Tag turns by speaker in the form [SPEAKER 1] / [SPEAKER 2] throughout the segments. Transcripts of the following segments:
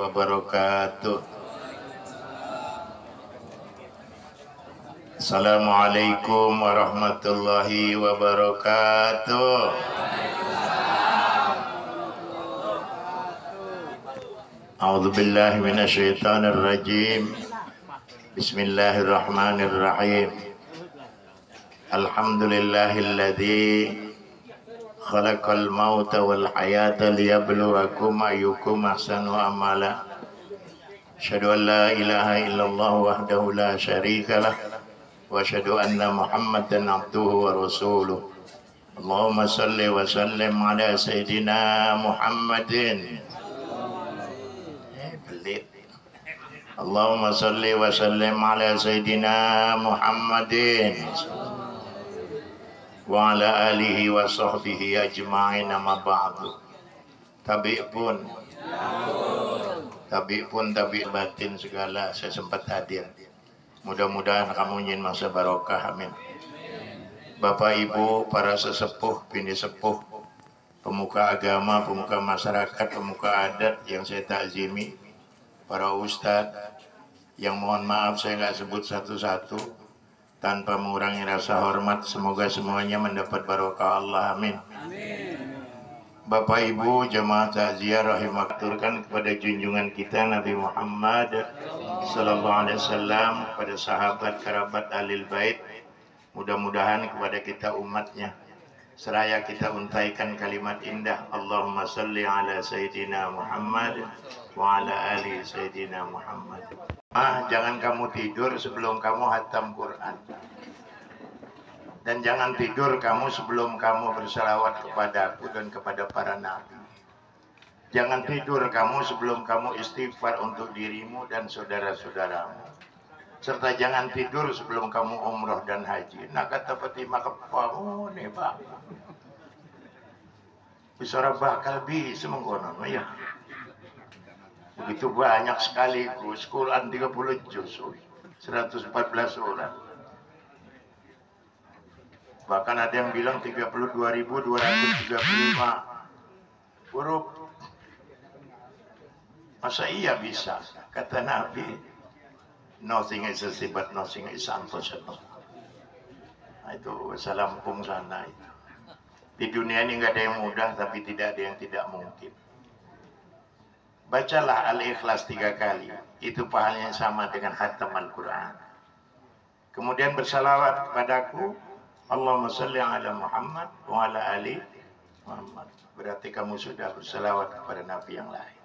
[SPEAKER 1] wabarakatuh. Assalamualaikum warahmatullahi wabarakatuh. A'udzubillahi minasyaitonir rajim. Bismillahirrahmanirrahim. Alhamdulillahilladzi khalaqal mauta wal hayata liyabluwakum ayyukum ahsanu amala. Asyhadu an la ilaha illallah wahdahu la syarikalah wa asyhadu anna Muhammadan abduhu wa rasuluh. Allahumma salli wa sallim ala sayyidina Muhammadin. Allahumma salli wa sallim ala sayyidina Muhammadin wa ala alihi wa sahbihi ajma'in, amma ba'du. Tabi' batin segala saya sempat hadir. Mudah-mudahan kamu nyin masa barokah, amin. Bapak Ibu, para sesepuh, bini sepuh, pemuka agama, pemuka masyarakat, pemuka adat yang saya takzimi, para ustadz yang mohon maaf saya nggak sebut satu-satu tanpa mengurangi rasa hormat, semoga semuanya mendapat barokah Allah, amin. Bapak Ibu jemaah takziah rahimaturkan kepada junjungan kita Nabi Muhammad sallallahu alaihi wasallam, kepada sahabat kerabat alil bait, mudah-mudahan kepada kita umatnya seraya kita untaikan kalimat indah Allahumma salli ala sayyidina Muhammad wa ala ali sayyidina Muhammad. Jangan kamu tidur sebelum kamu hatam Quran. Dan jangan tidur kamu sebelum kamu bersalawat kepada aku dan kepada para nabi. Jangan tidur kamu sebelum kamu istighfar untuk dirimu dan saudara-saudaramu. Serta jangan tidur sebelum kamu umroh dan haji. Nah kata peti makapamu nih Pak. Bicara bakal bisa mengkonon ya. Begitu banyak sekaligus, Quran 30 juz, 114 surat. Bahkan ada yang bilang 32.235 huruf. Masa iya bisa? Kata Nabi, nothing is easy but nothing is impossible. Nah, itu Salampung sana itu. Di dunia ini nggak ada yang mudah, tapi tidak ada yang tidak mungkin. Bacalah Al-Ikhlas 3 kali, itu pahalanya sama dengan khatam Al-Quran. Kemudian bersalawat kepadaku, Allahumma salli ala Muhammad wa ala ali Muhammad. Berarti kamu sudah bersalawat kepada Nabi yang lain.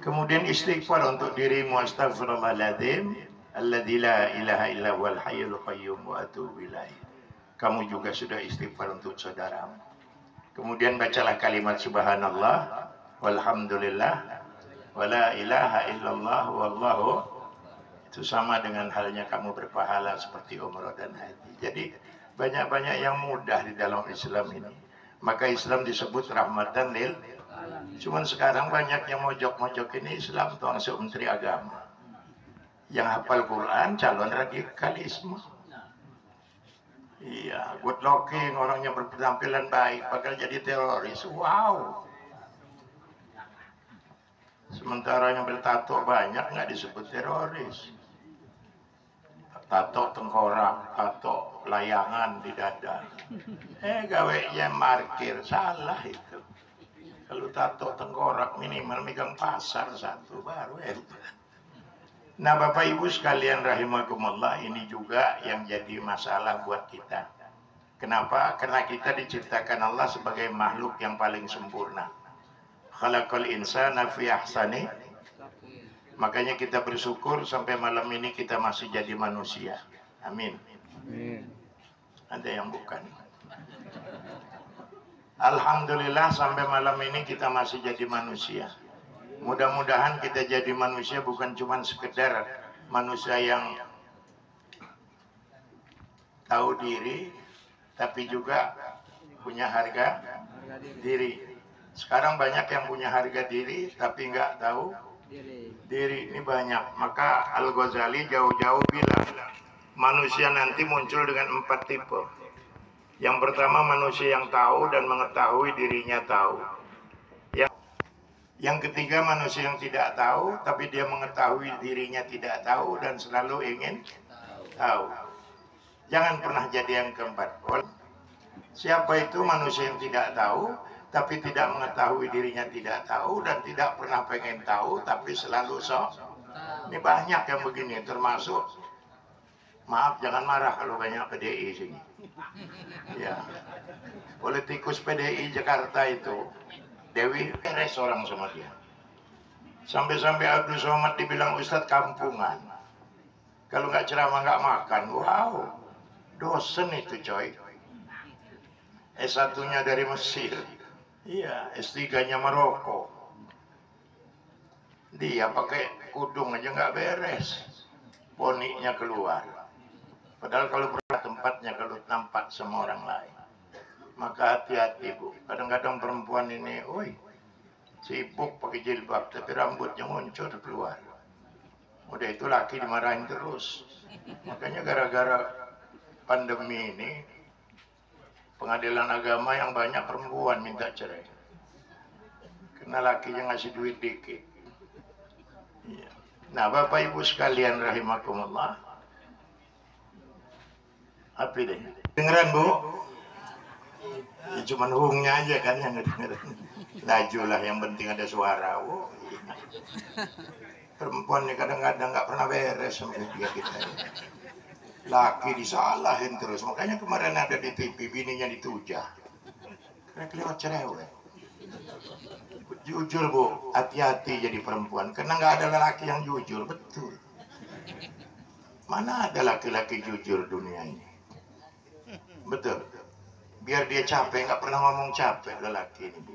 [SPEAKER 1] Kemudian istighfar untuk dirimu, astaghfirullahaladzim alladzi la ilaha illa huwal hayyul qayyum wa atubu ilaih. Kamu juga sudah istighfar untuk saudaramu. Kemudian bacalah kalimat subhanallah walhamdulillah wala ilaha illallah wallahu. Itu sama dengan halnya kamu berpahala seperti umrah dan haji. Jadi banyak-banyak yang mudah di dalam Islam ini. Maka Islam disebut rahmatan lil. Cuman sekarang banyak yang mojok-mojok ini Islam tuang menteri agama. Yang hafal Quran calon radikalisme. Iya, good looking, orangnya berpenampilan baik, bakal jadi teroris. Wow. Sementara yang bertato banyak nggak disebut teroris. Tato tengkorak, tato layangan di dada. Gawainya markir, salah itu. Kalau tato tengkorak minimal megang pasar satu baru Nah Bapak Ibu sekalian rahimakumullah, ini juga yang jadi masalah buat kita. Kenapa? Karena kita diciptakan Allah sebagai makhluk yang paling sempurna. Khalaqal insana fi ahsani. Makanya kita bersyukur sampai malam ini kita masih jadi manusia. Amin. Ada yang bukan. Alhamdulillah sampai malam ini kita masih jadi manusia. Mudah-mudahan kita jadi manusia bukan cuma sekedar manusia yang tahu diri, tapi juga punya harga diri. Sekarang banyak yang punya harga diri, tapi nggak tahu diri. Ini banyak. Maka Al-Ghazali jauh-jauh bilang, manusia nanti muncul dengan 4 tipe. Yang pertama manusia yang tahu dan mengetahui dirinya tahu. Yang ketiga, manusia yang tidak tahu, tapi dia mengetahui dirinya tidak tahu dan selalu ingin tahu. Jangan pernah jadi yang keempat. Siapa itu manusia yang tidak tahu, tapi tidak mengetahui dirinya tidak tahu dan tidak pernah pengen tahu, tapi selalu sok. Ini banyak yang begini, termasuk, maaf jangan marah kalau banyak PDI sini. Ya, politikus PDI Jakarta itu, Dewi beres orang sama dia. Sampai-sampai Abdul Somad dibilang Ustadz kampungan. Kalau nggak ceramah nggak makan. Wow, dosen itu coy. S1-nya dari Mesir. Iya, S3-nya Maroko. Dia pakai kudung aja nggak beres. Poniknya keluar. Padahal kalau pernah tempatnya kalau nampak sama orang lain. Maka hati-hati Bu. Kadang-kadang perempuan ini, sibuk pakai jilbab, tapi rambutnya muncul keluar. Udah itu laki dimarahin terus. Makanya gara-gara pandemi ini, pengadilan agama yang banyak perempuan minta cerai. Karena lakinya ngasih duit dikit. Iya. Nah Bapak Ibu sekalian rahimakumullah. Apa deh? Dengeran Bu? Ya, cuman hungnya aja kan yang dengeran. Lajulah yang penting ada suara. Perempuan ini kadang-kadang nggak pernah beres sampai dia kita. Laki disalahin terus. Makanya kemarin ada di TV bininya ditujah. Karena kelewat cerewet. Jujur Bu, hati-hati jadi perempuan. Karena nggak ada laki yang jujur, betul. Mana ada laki-laki jujur dunia ini? Betul. Biar dia capek, nggak pernah ngomong capek lelaki ini Bu.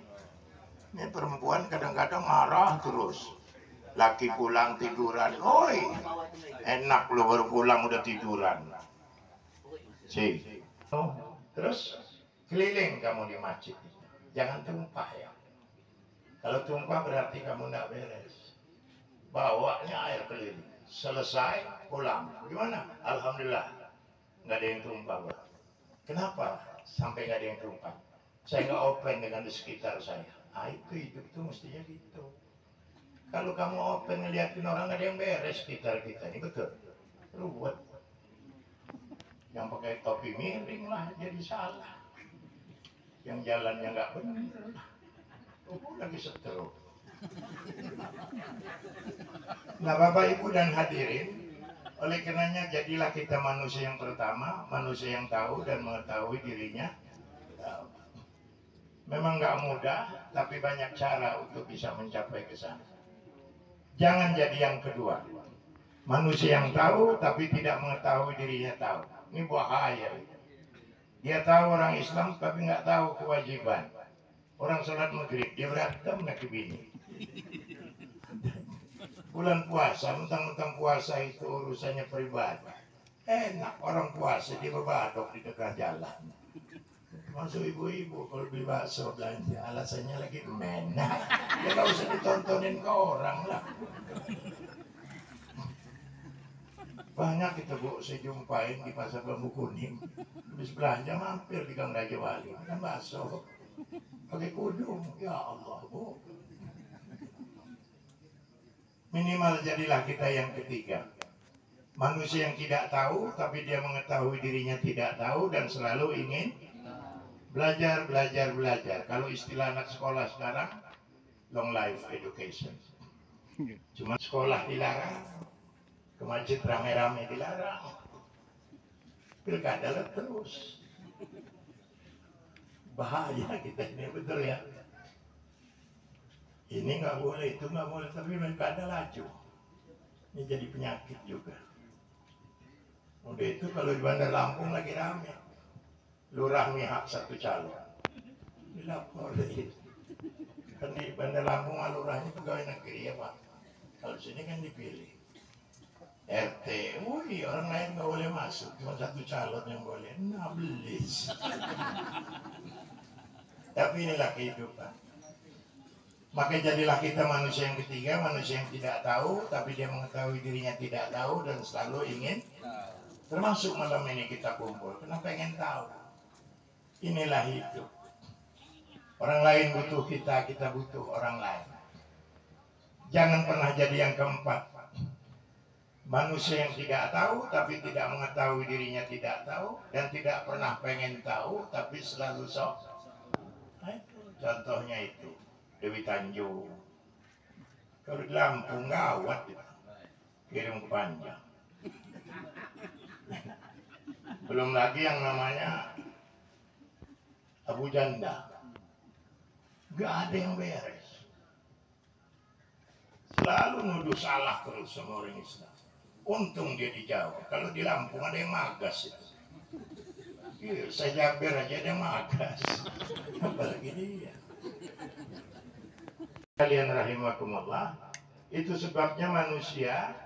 [SPEAKER 1] Ini perempuan kadang-kadang marah terus. Laki pulang tiduran, enak lo baru pulang udah tiduran. Terus keliling kamu di masjid. Jangan tumpah ya. Kalau tumpah berarti kamu nggak beres. Bawanya air keliling. Selesai pulang. Gimana? Alhamdulillah nggak ada yang tumpah Pak. Kenapa sampai nggak ada yang tumpah? Saya nggak open dengan di sekitar saya. Itu hidup tuh mestinya gitu. Kalau kamu open ngeliatin orang nggak ada yang beres sekitar kita ini, betul. Ruwet. Yang pakai topi miring lah jadi salah. Yang jalannya nggak benar. Lagi seteru. Nah Bapak Ibu dan hadirin, oleh karenanya jadilah kita manusia yang pertama, manusia yang tahu dan mengetahui dirinya. Memang nggak mudah, tapi banyak cara untuk bisa mencapai ke sana. Jangan jadi yang kedua, manusia yang tahu tapi tidak mengetahui dirinya tahu. Ini bahaya. Dia tahu orang Islam tapi nggak tahu kewajiban. Orang sholat maghrib dia berantem nak bini. Bulan puasa, mentang-mentang puasa itu urusannya pribadi. Enak orang puasa dia berbadok di dekat jalan. Masuk ibu-ibu kalau beli bakso belanja, alasannya lagi menak. Ya nggak usah ditontonin ke orang lah. Banyak kita Bu, saya jumpain di pasar Bambu Kuning. Habis belanja mampir di Gang Raja Wali, makan bakso. Pakai kudung, ya Allah Bu. Minimal jadilah kita yang ketiga. Manusia yang tidak tahu, tapi dia mengetahui dirinya tidak tahu dan selalu ingin belajar. Kalau istilah anak sekolah sekarang, long life education. Cuma sekolah dilarang, ke masjid rame-rame dilarang, pilkada terus. Bahaya kita ini, betul ya. Ini nggak boleh, itu nggak boleh, tapi mereka ada laju. Ini jadi penyakit juga. Udah itu kalau di Bandar Lampung lagi rame, lurah mihak satu calon, dilaporin. Kan di Bandar Lampung lurahnya pegawai negeri ya Pak. Kalau sini kan dipilih. RT, orang lain nggak boleh masuk, cuma satu calon yang boleh. Nablis. Tapi inilah kehidupan. Maka jadilah kita manusia yang ketiga, manusia yang tidak tahu, tapi dia mengetahui dirinya tidak tahu dan selalu ingin. Termasuk malam ini kita kumpul, karena pengen tahu. Inilah hidup. Orang lain butuh kita, kita butuh orang lain. Jangan pernah jadi yang keempat. Manusia yang tidak tahu tapi tidak mengetahui dirinya tidak tahu, dan tidak pernah pengen tahu tapi selalu sok. Nah, itu contohnya itu Dewi Tanjung. Kalau di Lampung gawat itu, kirim panjang. Belum lagi yang namanya Abu Janda, gak ada yang beres. Selalu nuduh salah terus sama orang Islam. Untung dia di Jawa. Kalau di Lampung ada yang magas itu. Iya, saya Jabir aja ada yang magas. Apalagi dia. Kalian rahimakumullah, itu sebabnya manusia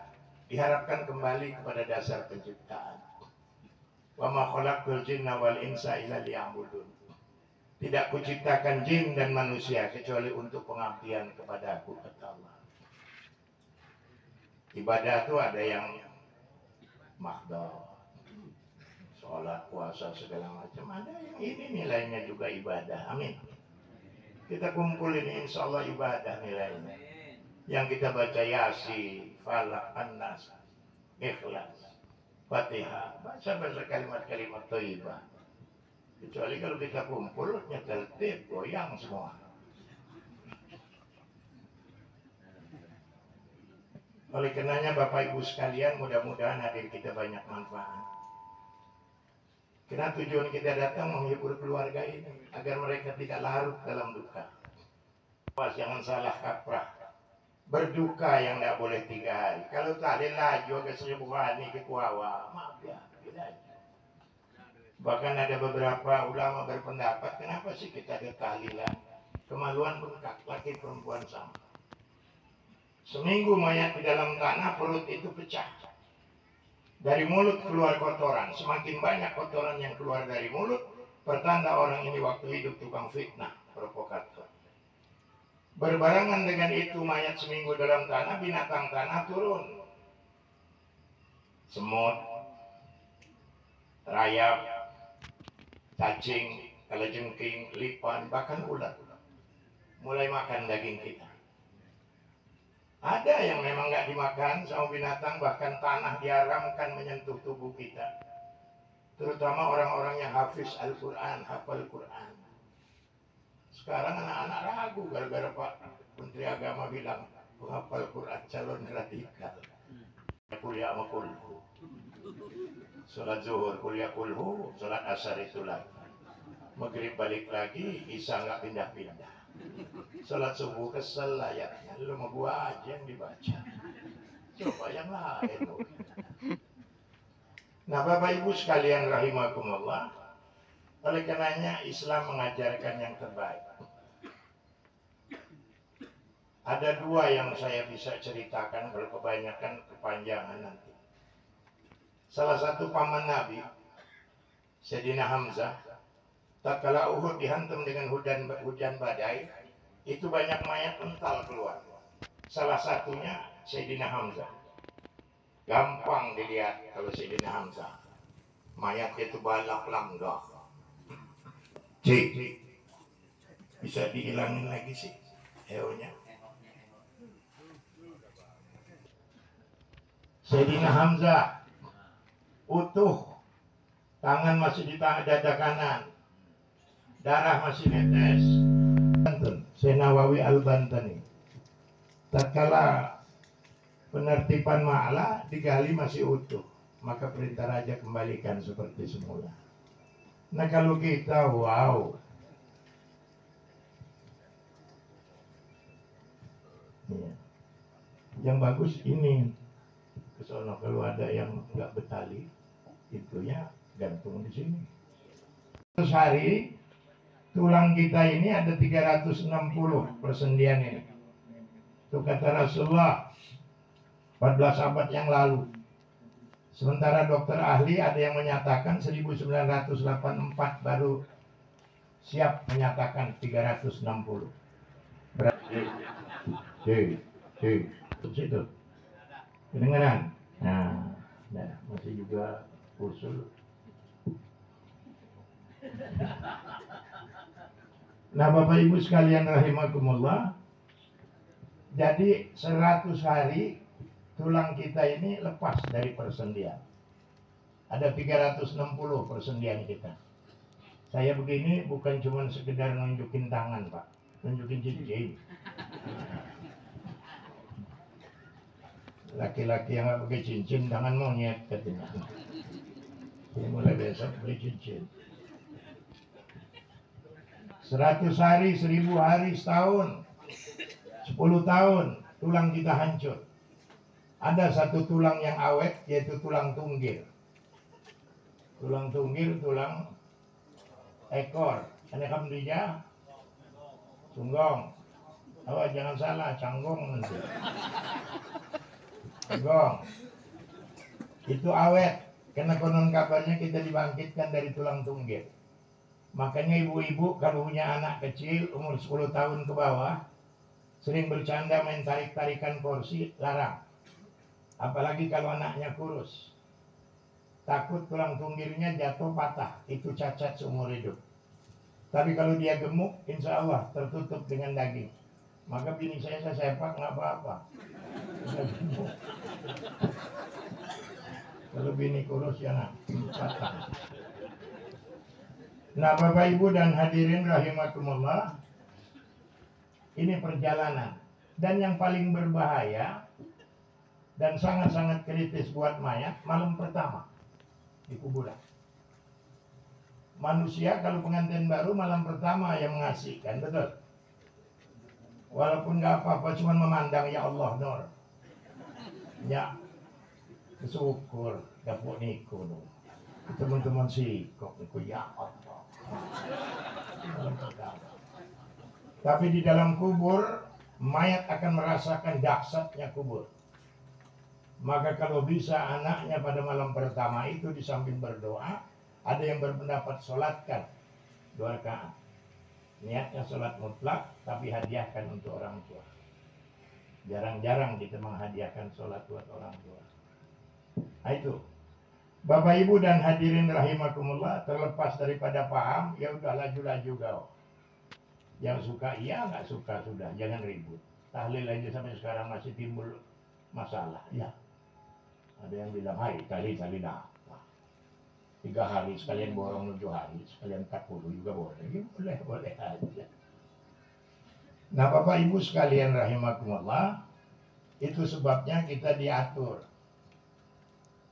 [SPEAKER 1] diharapkan kembali kepada dasar penciptaan. Wa ma khalaqtul jinna wal insa illa liya'budun. Tidak kuciptakan jin dan manusia kecuali untuk pengabdian kepada Aku, kata Allah. Ibadah itu ada yang mahdoh, sholat, puasa, segala macam. Ada yang ini nilainya juga ibadah. Amin. Kita kumpul ini insya Allah ibadah nilainya. Yang kita baca Yasin, Falaq, An-Nas, Ikhlas, Fatihah, baca kalimat-kalimat thayyibah. Kecuali kalau kita kumpul nyetel tip, goyang semua. Oleh karenanya Bapak Ibu sekalian, mudah-mudahan hadir kita banyak manfaat. Karena tujuan kita datang menghibur keluarga ini agar mereka tidak larut dalam duka. Jangan salah kaprah. Berduka yang tidak boleh 3 hari. Kalau tak ada laju agak 1000 hari ke kuawa, maaf ya, tidak. Bahkan ada beberapa ulama berpendapat, kenapa sih kita ada tahlilan? Kemaluan bengkak, laki perempuan sama. Seminggu mayat di dalam tanah, perut itu pecah. Dari mulut keluar kotoran. Semakin banyak kotoran yang keluar dari mulut, pertanda orang ini waktu hidup tukang fitnah, provokator. Berbarengan dengan itu, mayat seminggu dalam tanah, binatang tanah turun. Semut, rayap, cacing, kalajengking, lipan, bahkan ulat. Mulai makan daging kita. Ada yang memang nggak dimakan sama binatang, bahkan tanah diharamkan menyentuh tubuh kita. Terutama orang-orang yang hafiz Al-Quran, hafal Quran. Sekarang anak-anak ragu gara-gara Pak Menteri Agama bilang penghafal Quran calon radikal. Kuliah sama kulhu. Sholat zuhur kuliah kulhu, sholat asar itu lagi. Maghrib balik lagi, isya nggak pindah-pindah. Sholat subuh kesel layaknya, lu mau gua aja yang dibaca. Coba yang lain. Nah Bapak Ibu sekalian rahimakumullah, oleh karenanya Islam mengajarkan yang terbaik. Ada 2 yang saya bisa ceritakan, kalau kebanyakan kepanjangan nanti. Salah satu paman Nabi, Sayyidina Hamzah, tatkala Uhud dihantam dengan hujan badai, itu banyak mayat mental keluar. Salah satunya Sayyidina Hamzah. Gampang dilihat kalau Sayyidina Hamzah. Mayatnya itu balak langgah. Cik, bisa dihilangin lagi sih heonya. Sayyidina Hamzah utuh, tangan masih di dada kanan, darah masih netes. Banten, Senawawi Al-Bantani. Tatkala penertiban Ma'la digali masih utuh, maka perintah raja kembalikan seperti semula. Nah kalau kita wow, ya. Yang bagus ini kesono, kalau ada yang nggak betali, itunya gantung di sini. Terus hari tulang kita ini ada 360 persendian ini. Itu kata Rasulullah 14 abad yang lalu. Sementara dokter ahli ada yang menyatakan 1984 baru siap menyatakan 360. Berarti situ. Kedengaran? Nah, masih juga usul. Nah Bapak Ibu sekalian rahimakumullah, Jadi 100 hari tulang kita ini lepas dari persendian. Ada 360 persendian kita. Saya begini bukan cuma sekedar nunjukin tangan, Pak. Nunjukin cincin. Laki-laki yang nggak pakai cincin tangan monyet katanya. Ini mulai besok beli cincin. 100 hari, 1000 hari, setahun, 10 tahun tulang kita hancur. Ada satu tulang yang awet, yaitu tulang tunggir. Tulang tunggir, tulang ekor. Ada kamdinya, sunggong. Oh, jangan salah, canggong nanti. Canggong. Itu awet, karena konon kabarnya kita dibangkitkan dari tulang tunggir. Makanya ibu-ibu kalau punya anak kecil umur 10 tahun ke bawah, sering bercanda main tarik-tarikan kursi, larang. Apalagi kalau anaknya kurus. Takut tulang tunggirnya jatuh patah, itu cacat seumur hidup. Tapi kalau dia gemuk, insya Allah tertutup dengan daging. Maka bini saya sepak nggak apa-apa. Kalau bini kurus ya nak, patah. Nah, Bapak Ibu dan hadirin rahimakumullah, ini perjalanan. Dan yang paling berbahaya dan sangat-sangat kritis buat mayat, malam pertama di kuburan. Manusia kalau pengantin baru malam pertama yang mengasihkan, betul? Walaupun nggak apa-apa, cuma memandang, ya Allah, Nur. Ya, bersyukur, dapur niku, teman-teman sikok, niku, ya Allah. Tapi di dalam kubur mayat akan merasakan dahsyatnya kubur. Maka kalau bisa anaknya pada malam pertama itu di samping berdoa, ada yang berpendapat sholatkan 2 rakaat. Niatnya sholat mutlak, tapi hadiahkan untuk orang tua. Jarang-jarang kita menghadiahkan sholat buat orang tua. Nah, itu. Bapak Ibu dan hadirin rahimakumullah, terlepas daripada paham, ya udah laju-laju kau. Yang suka iya, nggak suka sudah, jangan ribut. Tahlil aja sampai sekarang masih timbul masalah. Ya, ada yang bilang, hai kali dah. 3 hari sekalian borong 7 hari, sekalian 40 juga boleh. Ya, boleh aja. Nah, Bapak Ibu sekalian rahimakumullah, itu sebabnya kita diatur.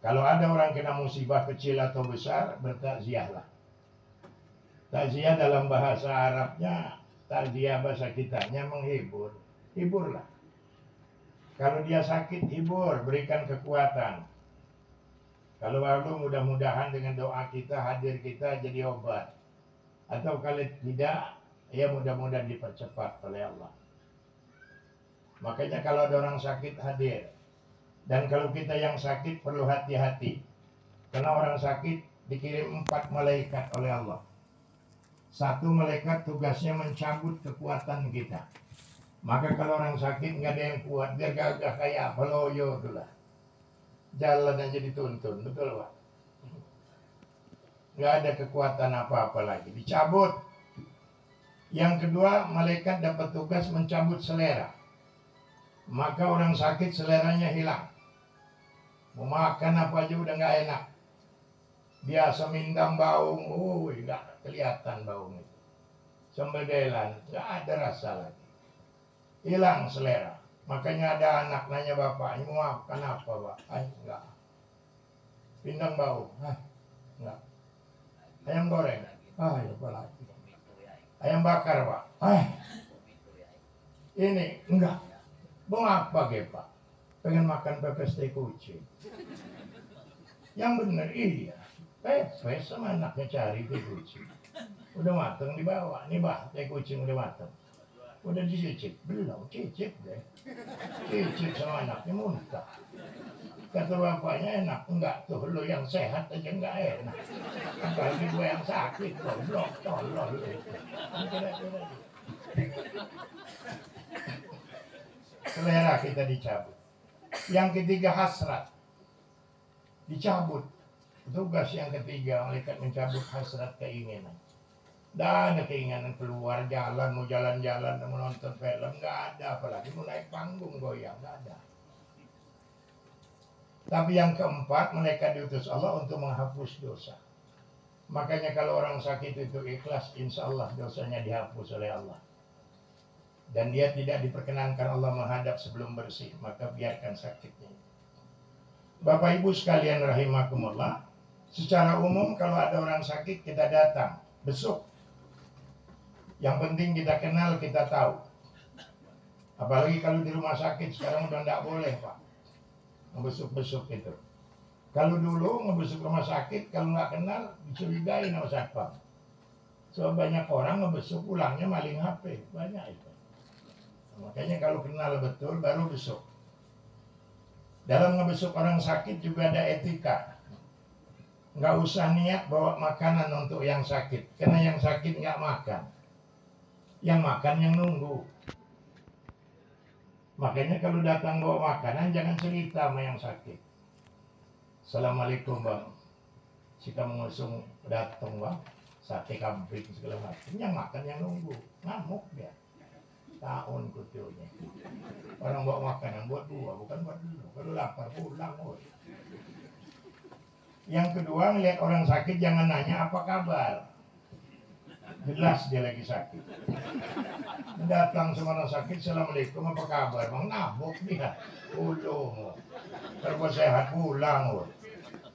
[SPEAKER 1] Kalau ada orang kena musibah kecil atau besar, bertakziahlah. Takziah dalam bahasa Arabnya, takziah bahasa kitanya menghibur. Hiburlah. Kalau dia sakit, hibur, berikan kekuatan. Kalau lalu mudah-mudahan dengan doa kita, hadir kita jadi obat. Atau kalau tidak, ya mudah-mudahan dipercepat oleh Allah. Makanya kalau ada orang sakit, hadir. Dan kalau kita yang sakit perlu hati-hati. Karena orang sakit dikirim 4 malaikat oleh Allah. 1 malaikat tugasnya mencabut kekuatan kita. Maka kalau orang sakit nggak ada yang kuat, dia gagah kayak apa, loyo itulah. Jalan aja dituntun, betul Pak? Nggak ada kekuatan apa-apa lagi, dicabut. Yang kedua, malaikat dapat tugas mencabut selera. Maka orang sakit seleranya hilang. Mau makan apa aja udah nggak enak. Biasa mindang baung, nggak kelihatan baung itu. Sembedelan, nggak ada rasa lagi. Hilang selera. Makanya ada anak nanya bapak, ini mau makan apa Pak? Enggak. Pindang bau, enggak. Ayam goreng, ya apa lagi? Ayam bakar Pak, ini enggak. Mau apa Pak? Pengen makan pepes teh kucing. Yang bener iya. Pepes sama anaknya cari teh kucing. Udah mateng dibawa, nih Bah, teh kucing udah mateng. Udah dicicip, belum cicip deh. Cicip sama anaknya muntah. Kata bapaknya enak, enggak tuh lo yang sehat aja enggak enak. Apalagi gue yang sakit, goblok, tolol. Selera kita dicabut. Yang ketiga hasrat, dicabut. Tugas yang ketiga malaikat mencabut hasrat keinginan.
[SPEAKER 2] Dan ada keinginan keluar jalan, mau jalan-jalan, mau nonton film, nggak ada. Apalagi mau naik panggung goyang, nggak ada. Tapi yang keempat, mereka diutus Allah untuk menghapus dosa. Makanya kalau orang sakit itu ikhlas, insya Allah dosanya dihapus oleh Allah. Dan dia tidak diperkenankan Allah menghadap sebelum bersih, maka biarkan sakitnya. Bapak Ibu sekalian rahimakumullah, secara umum kalau ada orang sakit kita datang, besuk. Yang penting kita kenal, kita tahu. Apalagi kalau di rumah sakit sekarang udah tidak boleh Pak, ngebesuk-besuk itu. Kalau dulu ngebesuk rumah sakit, kalau nggak kenal dicurigai sama satpam. So banyak orang ngebesuk pulangnya maling HP, banyak itu. Makanya kalau kenal betul baru besuk. Dalam ngebesuk orang sakit juga ada etika. Nggak usah niat bawa makanan untuk yang sakit, karena yang sakit nggak makan. Yang makan yang nunggu. Makanya kalau datang bawa makanan jangan cerita sama yang sakit. Assalamualaikum bang, si kamu ngusung datang bang, sate kambing segala macam. Yang makan yang nunggu, ngamuk dia. Tahun kutunya. Orang bawa makanan buat dua, bukan buat dulu. Kalau lapar pulang. Yang kedua, ngeliat orang sakit jangan nanya apa kabar. Jelas dia lagi sakit. Datang sama orang sakit, assalamualaikum apa kabar? Bang nabok dia. Ulung. Kalau sehat pulang.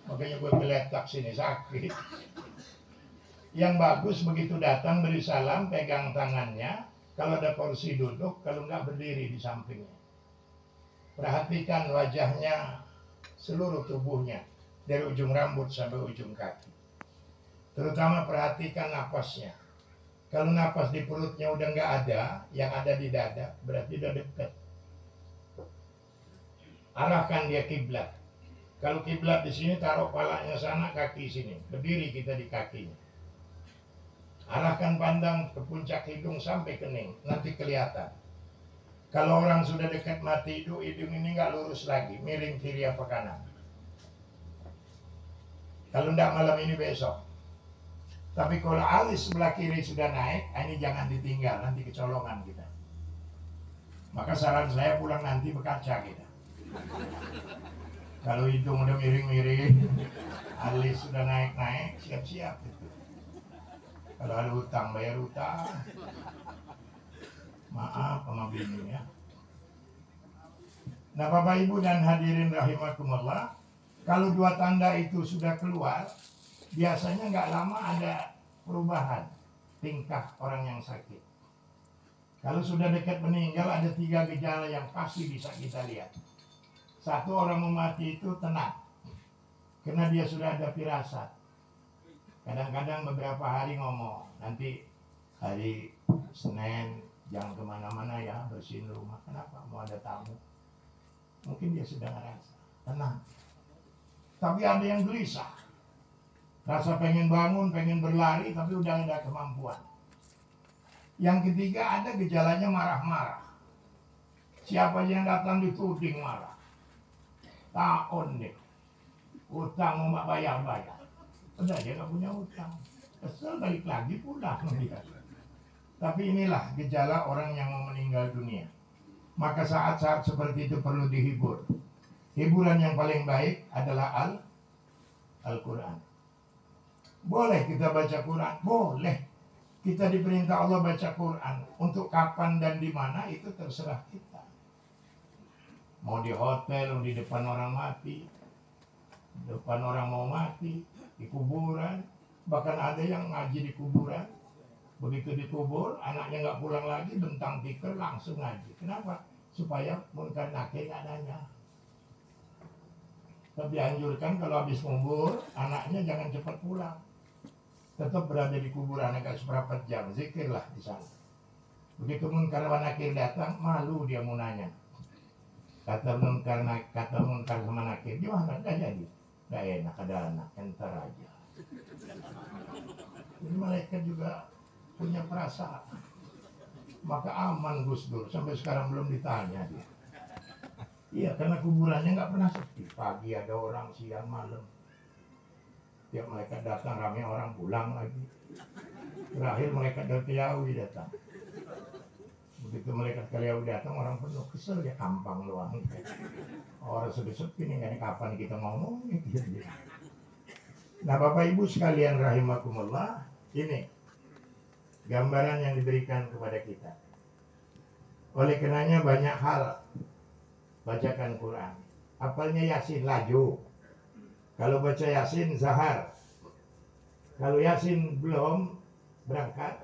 [SPEAKER 2] Makanya gue geletak sini sakit. Yang bagus begitu datang beri salam, pegang tangannya. Kalau ada kursi duduk, kalau enggak berdiri di sampingnya. Perhatikan wajahnya, seluruh tubuhnya, dari ujung rambut sampai ujung kaki. Terutama perhatikan napasnya. Kalau napas di perutnya udah enggak ada, yang ada di dada, berarti udah dekat. Arahkan dia kiblat. Kalau kiblat di sini, taruh palanya sana, kaki sini. Berdiri kita di kakinya. Arahkan pandang ke puncak hidung sampai kening, nanti kelihatan. Kalau orang sudah dekat mati hidung ini nggak lurus lagi, miring kiri apa kanan. Kalau enggak malam ini besok. Tapi kalau alis sebelah kiri sudah naik, ini jangan ditinggal, nanti kecolongan kita. Maka saran saya pulang nanti berkaca kita. Kalau hidung udah miring-miring, alis sudah naik-naik, siap-siap itu. Kalau ada hutang, bayar hutang. Maaf sama bini ya. Nah Bapak Ibu dan hadirin rahimakumullah, kalau dua tanda itu sudah keluar, biasanya nggak lama ada perubahan tingkah orang yang sakit. Kalau sudah dekat meninggal, ada 3 gejala yang pasti bisa kita lihat. Satu, orang mau mati itu tenang, karena dia sudah ada firasat. Kadang-kadang beberapa hari ngomong, nanti hari Senin jangan kemana-mana ya, bersihin rumah. Kenapa? Mau ada tamu. Mungkin dia sudah ngerasa tenang. Tapi ada yang gelisah, rasa pengen bangun, pengen berlari, tapi udah ada kemampuan. Yang ketiga, ada gejalanya marah-marah. Siapa yang datang dituding marah. Taon deh, utang mau bayar-bayar. Udah dia gak punya utang, kesel balik lagi pulang dia. Tapi inilah gejala orang yang mau meninggal dunia. Maka saat-saat seperti itu perlu dihibur. Hiburan yang paling baik adalah Al-Quran. Boleh kita baca Quran, boleh. Kita diperintah Allah baca Quran. Untuk kapan dan di mana itu terserah kita. Mau di hotel, di depan orang mati, depan orang mau mati, di kuburan. Bahkan ada yang ngaji di kuburan. Begitu dikubur, anaknya nggak pulang lagi, bentang tikar langsung ngaji. Kenapa? Supaya munkar nakir nggak nanya. Tapi anjurkan kalau habis ngubur, anaknya jangan cepat pulang. Tetap berada di kuburan agak seberapa jam, zikirlah di sana. Begitu munkar nakir datang, malu dia mau nanya. Kata munkar sama nakir, gimana? Nggak jadi. Nggak enak, ada anak, entar aja. Jadi malaikat juga punya perasaan. Maka aman Gus Dur, sampai sekarang belum ditanya dia. Iya, karena kuburannya nggak pernah sepi. Pagi ada orang, siang malam. Tiap malaikat datang ramai orang pulang lagi. Terakhir malaikat Kaliawi datang. Begitu malaikat Kaliawi datang orang penuh kesel ya, kampang doang. Orang sudah sepi nih, kan kapan kita ngomong gitu. Nah Bapak Ibu sekalian rahimakumullah, ini gambaran yang diberikan kepada kita. Oleh karenanya banyak hal bacakan Quran. Apalnya Yasin laju. Kalau baca Yasin zahar. Kalau Yasin belum berangkat,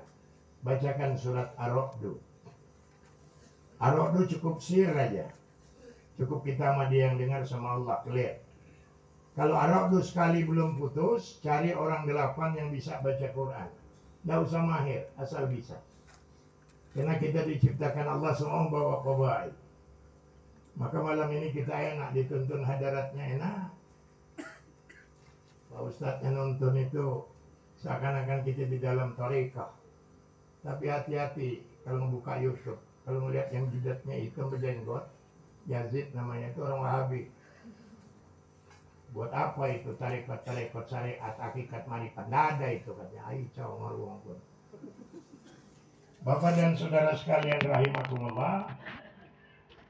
[SPEAKER 2] bacakan surat Ar-Ra'd. Ar-Ra'd cukup sir aja. Cukup kita sama dia yang dengar sama Allah, clear. Kalau Ar-Ra'd sekali belum putus, cari orang 8 yang bisa baca Quran. Nggak usah mahir, asal bisa. Karena kita diciptakan Allah semua bawa qabaid. Maka malam ini kita enak dituntun hadaratnya enak. Pak Ustadznya nonton itu seakan-akan kita di dalam tarekah. Tapi hati-hati kalau membuka YouTube, kalau melihat yang jidatnya hitam berjenggot, Yazid namanya, itu orang Wahabi. Buat apa itu tarekat syariat, hakikat marifat? Nggak ada itu katanya. Aicau maruang pun. Bapak dan saudara sekalian rahimakumullah,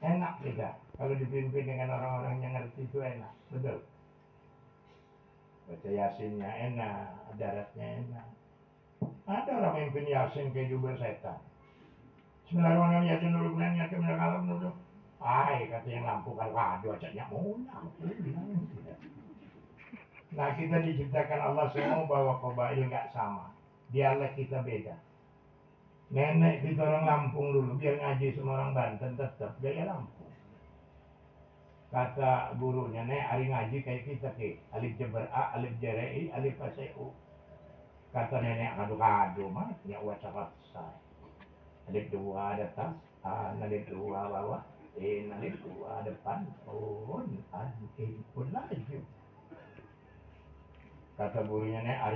[SPEAKER 2] enak tidak kalau dipimpin dengan orang-orang yang ngerti, itu enak, betul. Baca Yasinnya enak, daratnya enak. Ada orang mimpin Yasin kayak jubel setan. Bismillahirrahmanirrahim, Yasin nurul bulan, yakin menakalam nurul. Ay, kata yang lampu kalau acanya muna. Nah kita diciptakan Allah semua bawa qabail nggak sama. Dialek kita beda. Nenek kita orang Lampung dulu, biar ngaji sama orang Banten tetap gaya Lampung. Kata gurunya, nek hari ngaji kayak kita ke alif jabar a, alif jarei, alif aseu. Kata nenek kado-kado mah punya wacana besar. Alif 2 ada tas, alif 2 bawah, alif 2 depan, pun laju. Kata gurunya, nek